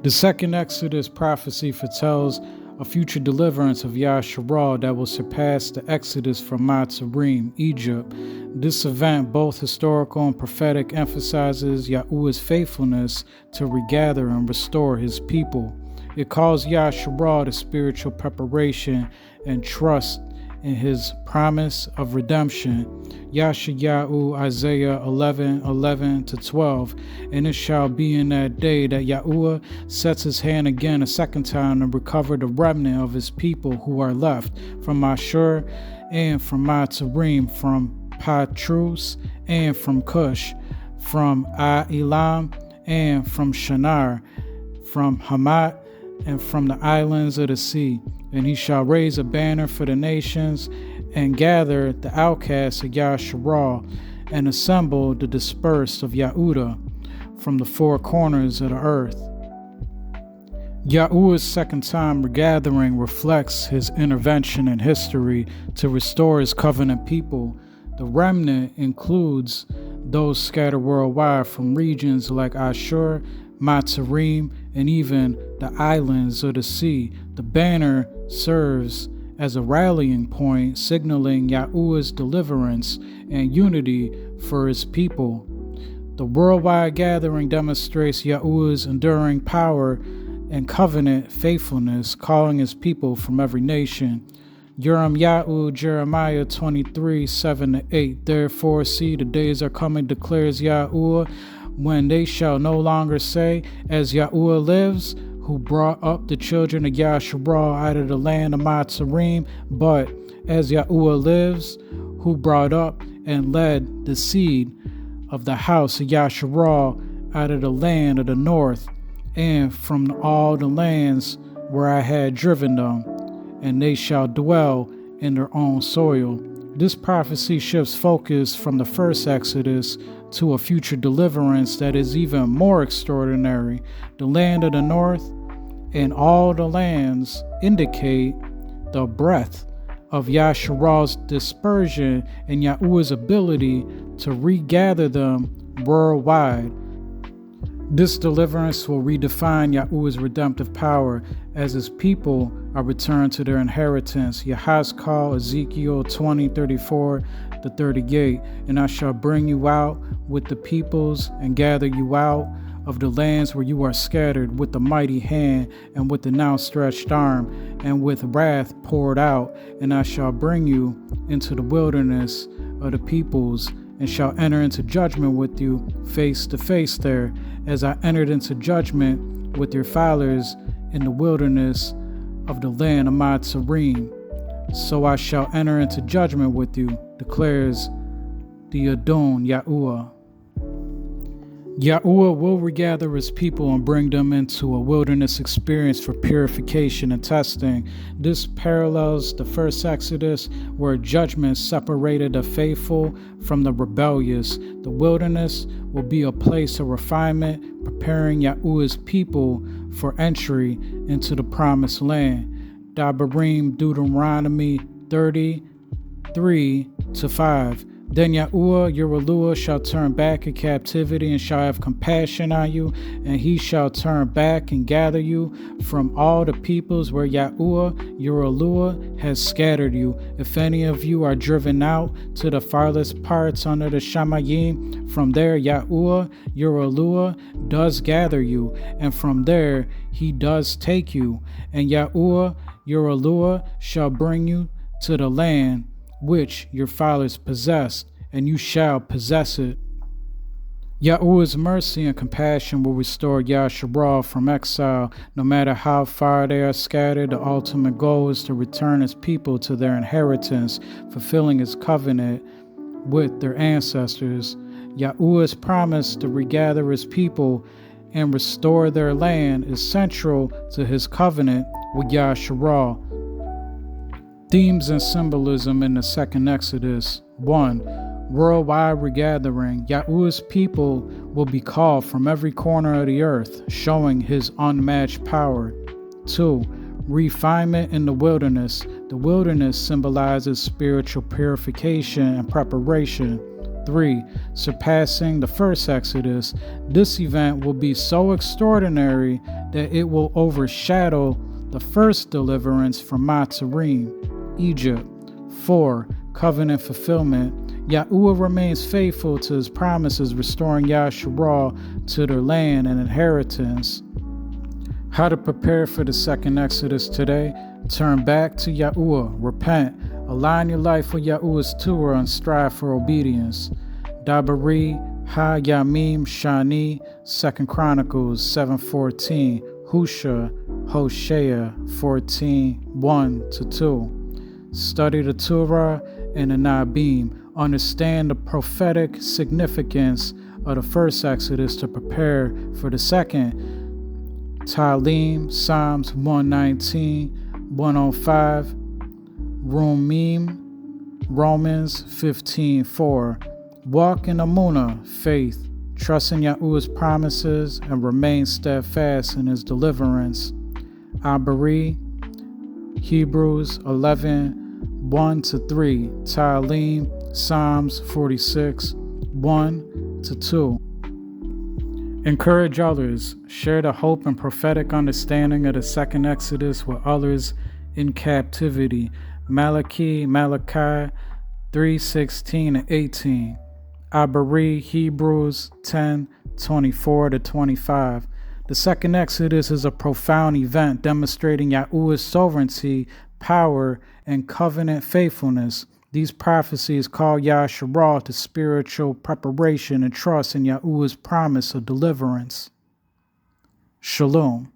The second Exodus prophecy foretells a future deliverance of Yasharal that will surpass the Exodus from Matsarym, Egypt. This event, both historical and prophetic, emphasizes Yahuah's faithfulness to regather and restore his people. It calls Yasharal to spiritual preparation and trust in his promise of redemption. YashaYahu, Isaiah 11:11-12. And it shall be in that day that Yahuah sets his hand again a second time to recover the remnant of his people who are left from Ashur and from Matsarym, from Patrus and from Cush, from Elam and from Shinar, from Hamat and from the islands of the sea. And he shall raise a banner for the nations and gather the outcasts of Yasharal and assemble the dispersed of Yehudah from the four corners of the earth. Yahuah's second time regathering reflects his intervention in history to restore his covenant people. The remnant includes those scattered worldwide from regions like Ashur, Matsarym, and even the islands of the sea. The banner serves as a rallying point, signaling Yahuah's deliverance and unity for his people. The worldwide gathering demonstrates Yahuah's enduring power and covenant faithfulness, calling his people from every nation. YaramYahu, Jeremiah 23:7-8. Therefore, see, the days are coming, declares Yahuah, when they shall no longer say, as Yahuah lives, who brought up the children of Yasharal out of the land of Matsarym, but as Yahuah lives, who brought up and led the seed of the house of Yasharal out of the land of the north, and from all the lands where I had driven them, and they shall dwell in their own soil. This prophecy shifts focus from the first Exodus to a future deliverance that is even more extraordinary. The land of the north and all the lands indicate the breadth of Yasharal's dispersion and Yahuah's ability to regather them worldwide. This deliverance will redefine Yahuah's redemptive power as his people are returned to their inheritance. Yahaz called Ezekiel 20:34-38, and I shall bring you out with the peoples and gather you out of the lands where you are scattered with the mighty hand and with an outstretched arm and with wrath poured out, and I shall bring you into the wilderness of the peoples and shall enter into judgment with you face to face there, as I entered into judgment with your fathers in the wilderness of the land of Matsarym. So I shall enter into judgment with you, declares the Adon Yahuah. Yahuah will regather his people and bring them into a wilderness experience for purification and testing. This parallels the first Exodus, where judgment separated the faithful from the rebellious. The wilderness will be a place of refinement, preparing Yahuah's people for entry into the promised land. Devarim, Deuteronomy 33:5. Then Yahuah, your ALUAH, shall turn back in captivity and shall have compassion on you, and he shall turn back and gather you from all the peoples where Yahuah, your ALUAH, has scattered you. If any of you are driven out to the farthest parts under the Shamayim, from there Yahuah, your ALUAH, does gather you, and from there he does take you. And Yahuah, your ALUAH, shall bring you to the land which your fathers possessed, and you shall possess it. Yahuah's mercy and compassion will restore Yasharal from exile. No matter how far they are scattered, the ultimate goal is to return his people to their inheritance, fulfilling his covenant with their ancestors. Yahuah's promise to regather his people and restore their land is central to his covenant with Yasharal. Themes and symbolism in the second Exodus. 1. Worldwide regathering. Yahuah's people will be called from every corner of the earth, showing his unmatched power. 2. Refinement in the wilderness. The wilderness symbolizes spiritual purification and preparation. 3. Surpassing the first Exodus. This event will be so extraordinary that it will overshadow the first deliverance from Matsarym, Egypt. 4. Covenant fulfillment. YAHUAH remains faithful to his promises, restoring Yasharal to their land and inheritance. How to prepare for the second Exodus today? Turn back to YAHUAH, repent, align your life with YAHUAH's Torah, and strive for obedience. Dabari Ha Yamim Shani, 2 Chronicles 7:14, Husha, Hosea 14:1-2. Study the Torah and the Nabim. Understand the prophetic significance of the first Exodus to prepare for the second. Talim, Psalms 119, 105, Romans 15:4. Walk in Amunah, faith, trust in Yahuwah's promises, and remain steadfast in his deliverance. Abari, Hebrews 11:1-3, Talim, Psalms 46:1-2. Encourage others. Share the hope and prophetic understanding of the second Exodus with others in captivity. Malachi 3:16-18. Abari, Hebrews 10:24-25. The second Exodus is a profound event demonstrating Yahuwah's sovereignty, power, and covenant faithfulness. These prophecies call Yasharal to spiritual preparation and trust in Yahuwah's promise of deliverance. Shalom.